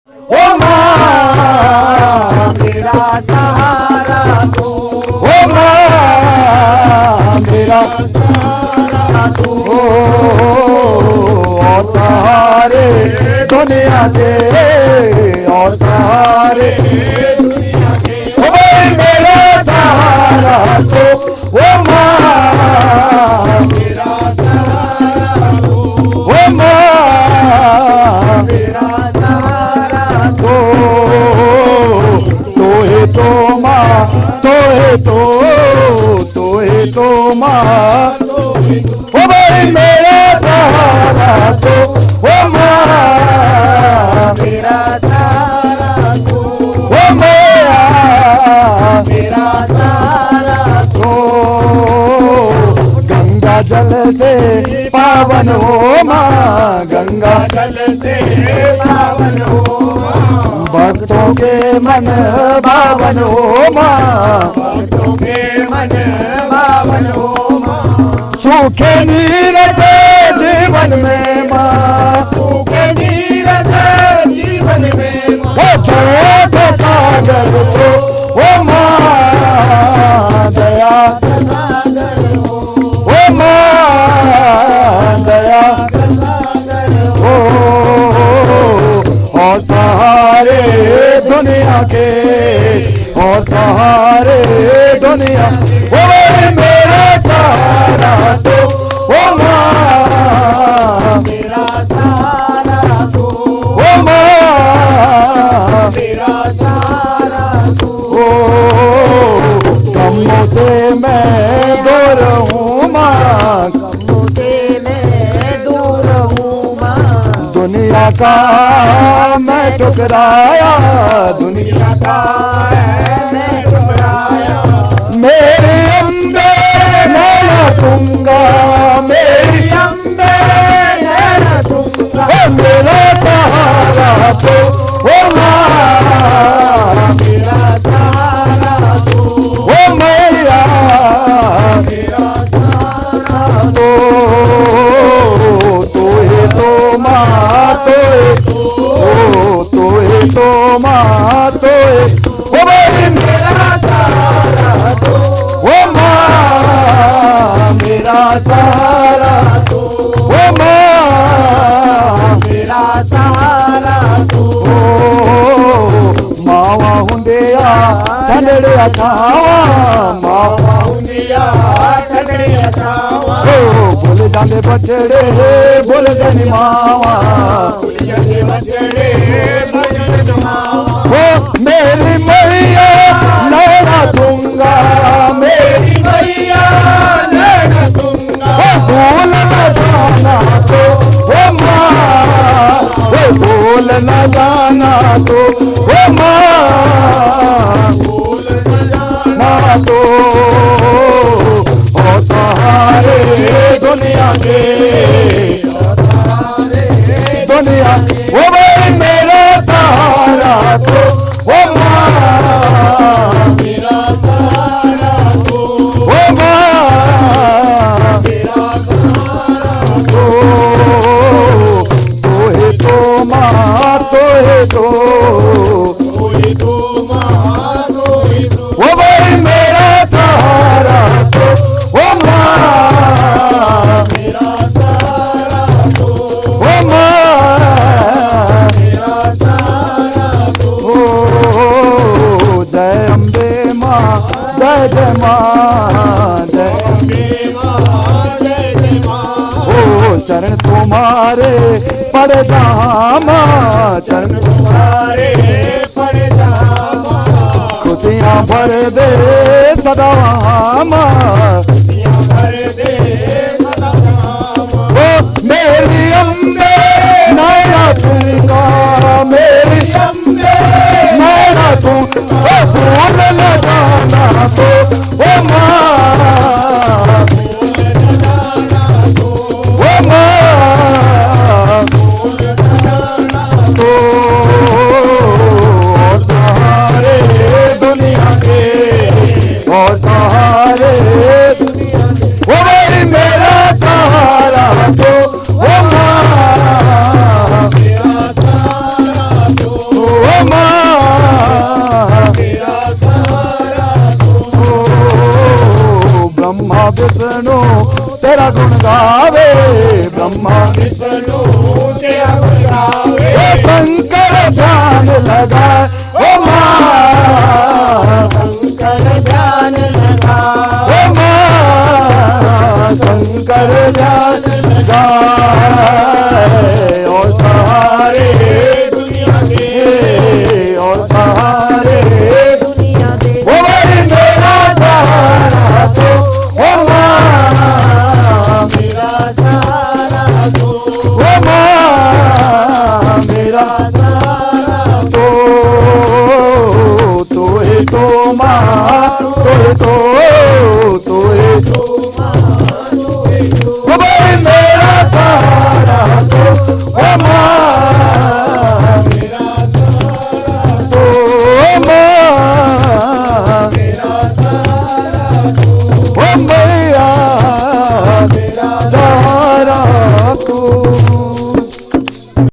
ओ माँ मेरा सहारा तू, ओ माँ मेरा सहारा तू, और सहारे दुनिया के, और सहारे दुनिया के, ओ मेरा सहारा तू, ओ माँ मेरा सहारा तू, ओ माँ मेरा सहारा तू, तो है तो माँ, तो है तो माँ, ओ भाई मेरा सहारा तो, ओ माँ मेरा सहारा तो, ओ मेरा सहारा तो, गंगा जल से पावन हो माँ, गंगा जल से पावन हो, भक्तों के मन भावन हो माँ, भक्तों के मन भावन हो माँ, सूखे नीरज जीवन में माँ, सूखे नीरज जीवन में माँ, छोटे सागर को ओ माँ दया सागर हो, ओ माँ दया सागर हो, और सहारे दुनिया के, और सहारे दुनिया, ओ मेरा सहारा तो, ओ माँ मेरा सहारा तो, ओ माँ मेरा सहारा तो, कमों से मैं दूर हूँ माँ, कमों से मैं दूर हूँ माँ, दुनिया का मैं ठुकराया, दुनिया का मैं ठुकराया, मेरे अम्बे नैना दूंगा, मेरी अम्बे नैना दूंगा, ओ मेरा सहारा तो, ओ माँ मेरा सहारा तो, ओ मेरा सहारा तो, तो है तो माँ, तो है तो माँ, तो है ओ भाई मेरा सहारा तो, ओ माँ मेरा सहारा तो, ओ माँ मेरा सहारा तो, मावा हुंदिया ठंडड़िया छावा, मावा हुंदिया ठंडड़िया छावा, बोल जाने बछड़े बोल जाने मावा, बोल जाने बछड़े बोल जाने मावा, ओ मेरी मैया नैना दूंगा, मेरी मैया नैना दूंगा, ओ भूल न जाना तो, ओ माँ भूल न जाना तो, ओ माँ भूल न जाना तो, और सहारे दुनिया के, दुनिया ओ भाई मेरा सहारा तो, ओ माँ मेरा सहारा तो, ओ माँ मेरा सहारा तो, तो है तो माँ, तो है तो माँ, तो है तो, ओ भाई मेरा सहारा तो, ओ माँ मेरा सहारा तो, ओ माँ मेरा सहारा तो, जय अम्बे माँ, जय जय माँ, जय अम्बे माँ, जय जय माँ, ओ चरण तुम्हारे पड़ जहाँ माँ, चरण तुम्हारे पड़ जहाँ माँ, खुशियाँ भर दे सदा वहाँ माँ, खुशियाँ भर दे सदा वहाँ माँ, ओ मेरी अम्बे नैना दूंगा, मेरी अम्बे नैना दूंगा, ओ भूल न जाना तो, ओ माँ भूल न जाना तो, ओ माँ भूल न जाना तो, सहारे दुनिया के, और सहारे दुनिया के, ओ भाई मेरा सहारा तो, ओ माँ मेरा सहारा तेरा गुण गावे, ब्रह्मा विष्णु तेरा गुण गावे, शंकर ध्यान लगा, ओ माँ शंकर ध्यान लगा, ओ माँ शंकर ध्यान लगाए, और सारे दुनिया के, और सारे दुनिया के, वो मेरा सहारा तो, ओ माँ मेरा सहारा तो, ओ माँ मेरा सहारा तो है तो माँ, तो है ओ भाई मेरा सहारा तो, ओ माँ मेरा सहारा तो, ओ माँ मेरा सहारा ओ मैया मेरा सहारा तू।